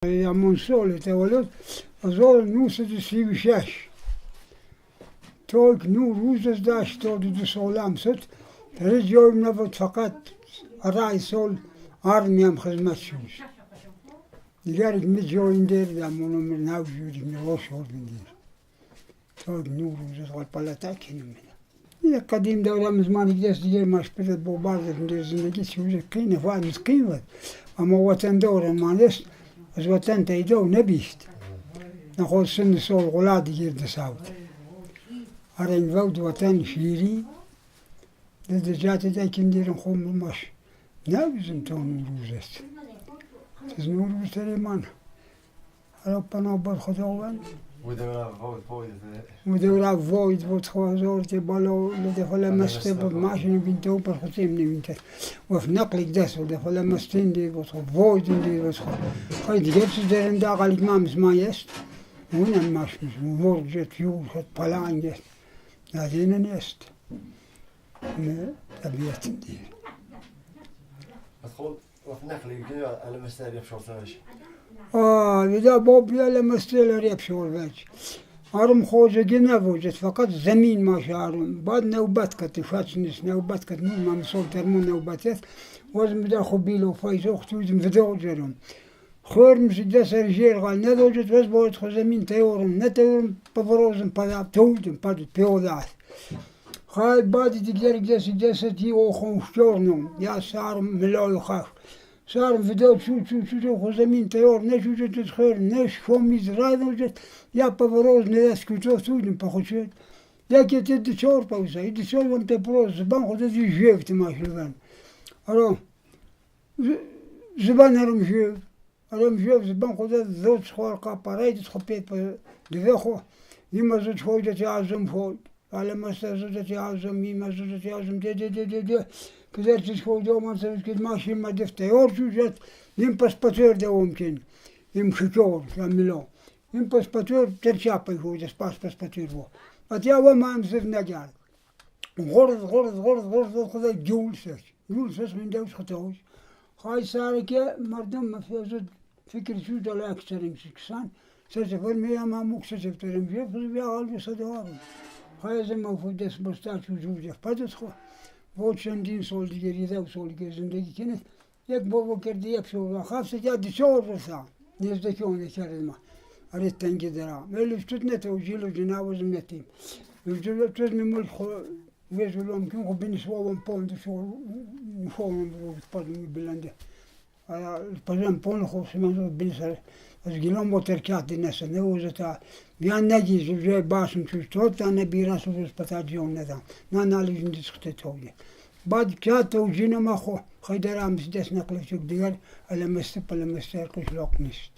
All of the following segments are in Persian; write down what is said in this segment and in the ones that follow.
همون سال تولد 1936 تا که 9 روز از داشت تا 2 سالم شد در جایم نبود فقط 8 سال آرمیم خدمت شد دیگر می جایم دیردم اونم نوجودیم نواش آردیم دیر تا که 9 روز از غال پلتا کنیم یه قدیم دورم زمانی که دست دیگر مشپرد با بردم در زندگی چیزی قینه فایمز قیمت اما وطن دورم مانست از وطن تایدو نبیشت نخواهد سن سال غلادی گرد ساود هر این وقت وطن شیری در جات داکن دیرم خوم ماش نوزم تا نوروز است از نوروز تریمان هر پناه بر خداوند ودورا واید بود خوازارتی بالا لدخل مسته بود ماشین بینتو پر خودم نمی‌تر وف نقل دست بود دخل مستین دی بود واید دی بود خواهی دیگر چیز درن داغلی که مامز مایست اونم ماشین ورجت یور خود پلانگ است نادینه نیست نه طبیعت دی خود وف نقلی که على مستری بشورتش ویدا بابی على مستری ریب شورتش آرم خوزگی نبود فقط زمین ماشارم بعد نوبت کت فاش نیست نوبت کت نون ما مسول ترمون نوبت است وزم بدا خوبیلو فایز اختوزم فداو جرم خورم سیده سرجیر قال ندوجت وز باید خو زمین تیورم نتیورم پبروزم پداب تودم پدود پیودات خواهی بعد دیگر سیده ستی او خونشورنم یا سارم ملال خاف سارم فداو چو خو زمین تیور نشوجت خیر نش فومیز رای دوجت یا پبروز ندست کجا تودم پخوشید یکی تد چهار پوسه ایدی چهار وان تپروز زبان خود دی جیفت ماشلون آره زبان هرم جیف آرام جیف زبان خود زود خوار کاپارای دست خپیت پر دوی خو یم زود خویدت عزم خود على مستر زودت عزم یم زودت عزم دی پدر چیز خود اومد سرش که ماشین ما دفته یار چوجت یم پس پتر دوم کن یم شکر کاملا یم پس پتر ترچاپی خود پس پتر و اتیا و ما امسر نگرد غرز خدا جول سش من دوش خطاوش خواهی ساره که مردم مفیزد فکر شو دل اکثرین سکسان سفر میام هموک سفرم جه خود بیا حال بسده آرم خواهی زم مفید دست بسته چو جوجه پدست خو بود چندین سال دیگر یه دو سال که زندگی کنه یک بابا کرده یک شو خواست جا دچار رسان نزدیک اونه کردم اره تنگی درام ولی فتت نتوجیل و جنابزم نتیم وجود میمول خو ویزولم که خو بینسوام پوند شو نفهم پادمی بلنده پادم پوند خو سیمان بینسر از گیلام با ترکات دینسه نوزتا بیان نگیز جای باشم چوش تو تا نبیران سوز پتا جون ندم نه نالیجن دسخته تولی بعد که توجینه ما خو خیدرام دست نقل شد دیگر علمسته قشلاق نیست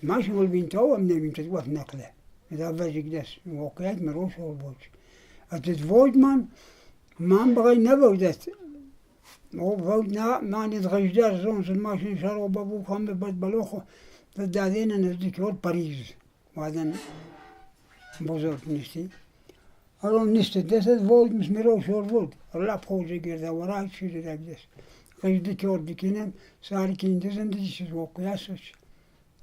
ماشي والبين تو من بين تتوقف نقله إذا بجيك دس واقعيات مروش أو بوج أتتفوج من بغي نبودت هو فوجنا ما نتغير زون الماشي شروا بابو خام بد بلوخو تدادين نزديك ول باريس وهذا بزرگ نشتي أرون نشت دس فوج مش مروش أو بوج الله بخوجي كذا وراي شو ده دس غيردك وردكينم ساركين دزندش واقعياتش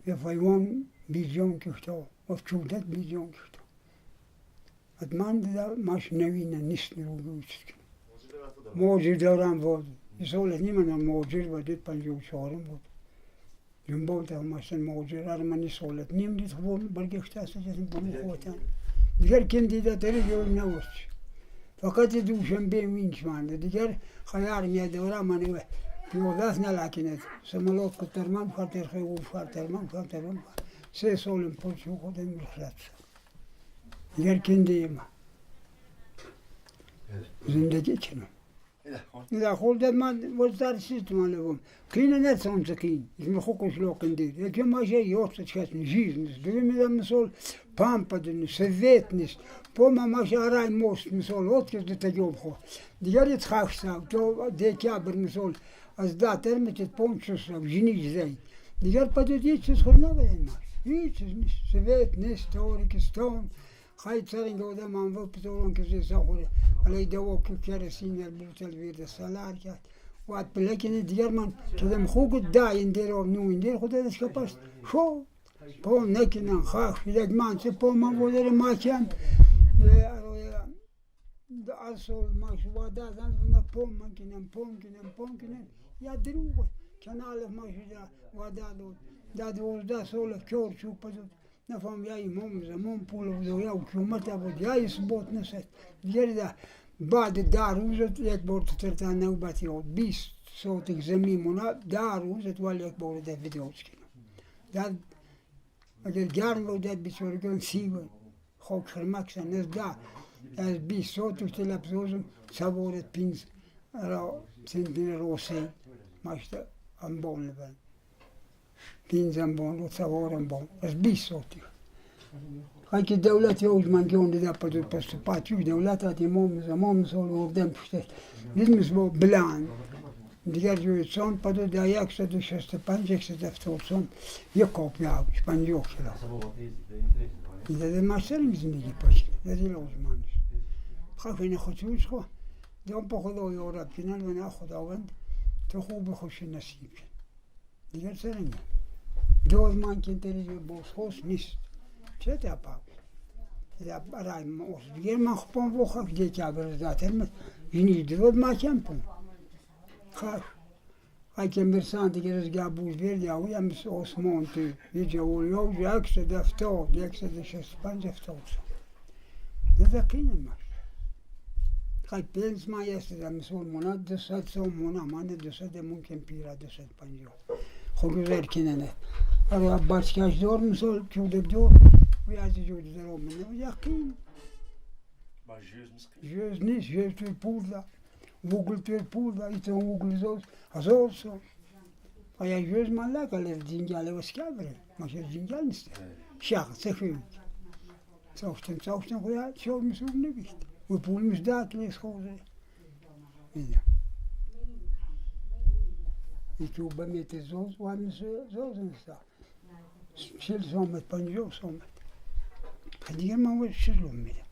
يفايون بيجون كفتو وفشودت بيجون كفتو أتمان ده ماش نوينا نسل وجودك موجود دوران بود يسولت نيمنا موجود بديت بنجو شهرم بود جنبو ده ماشن موجود أرماني سولت نيم دي تقول برجع اختاس جسم بمن خوتان دیگر کندی ده تری جور نوست فقط دوشم بيمين شمان دیگر خيار ميا دوران منو پیوداس نلاکنه سمالات کترمان خاطر خیلی خاطرمان سه سالم پوچو خودم رخصت دیگر کندیم زندگی کنم إذا خولد ما وزار سيستم أنا بوم كينا نرسم سكين اسمه خوكش لو كندير لكن ما شيء يوصل شيء نجيز نس دوم إذا مسول بامبد نس سفيت نس بوما ما شاء راي موس مسول واتكس دتجوب خو ديار يتخاف ساو تو ديكابر مسول أزدا ترمت بونشوس أو جنيج زي ديار بدو يتشز خلنا بين ما يتشز نس سفيت نس توريك ستون خايت سرين قودا ما نفو بتورون كزي ساخوري على يدوك كرسين البوتل بيد السلار كات وقت بلکن دیگر من کدام خوب داین دیر و نوین دیر خدا دست کپاست شو پام نکنن خاک شدید من چه پام من بودر ماکن اصل ماش واداد من پام من کنم یا دروغ کنال ماش واداد داد وزده سال کور شو پدود نفهم یا امام زمان پول بود یا حکومت بود یا اثبات نشد دیگر ده بعد در روزت یک بار ترتان نوبتی بود 20 سوتک زمین مونه در روزت ولی یک بار ده ویدیوش کنم داد اگر گرم بود داد بیچاره کن سی بود خوک خرمک سن از ده از 20 سوتک تلفزیون سوارت پینز را سنتین روسی ماشته انبان لبن پینز انبان رو سوار انبان از 20 سوتک که دولت یوز من که اون دیده پدود پست پاتوی دولت هاتی امام سال وردن پشتش دیدمیز با بلان دیگر جوی سان پدود ده 165 170 یک کاپی آوش 50 کلا دیده ماشترین زندگی پشت دیده لازمانش خواهی نخوشوش خواه دیدم پا خدا یارب کنن و نه خداوند تو خوب خوش نصیب کن دیگر سرنگی دوز من که تریجی باز خوش نیست چه تپا برای موس دیگر من خپم و خاک دیگه برزداتم یعنی درود ما کم پم خاک که مرسان دیگر از گابوز بیرد یا وی امس عثمان تو یه جولیو یک سد افتاد 165 افتاد ده قینه ماش خاک پنج ما یست امسول مونا 200 سو مونا من 200 ممکن پیرا 250 خوب گذر کنه نه آره بچه‌اش دور مثال چوده دور ویازی جوری در آمده و یقین جوز نیست جوز توی پول دا وگل توی پول دا ایتون وگل زوز 1000 سال و یا جوز من لکه جنگل وسکه بره ماشه جنگل نیست شاق سخوید ساختن خویا شور مسئول نبیشت و پول مزداد لیس خوزه میدم ایتو بمیت زوز و هم زوز نیستا 40 سومت 50 سومت دیگه من باید شروع میدم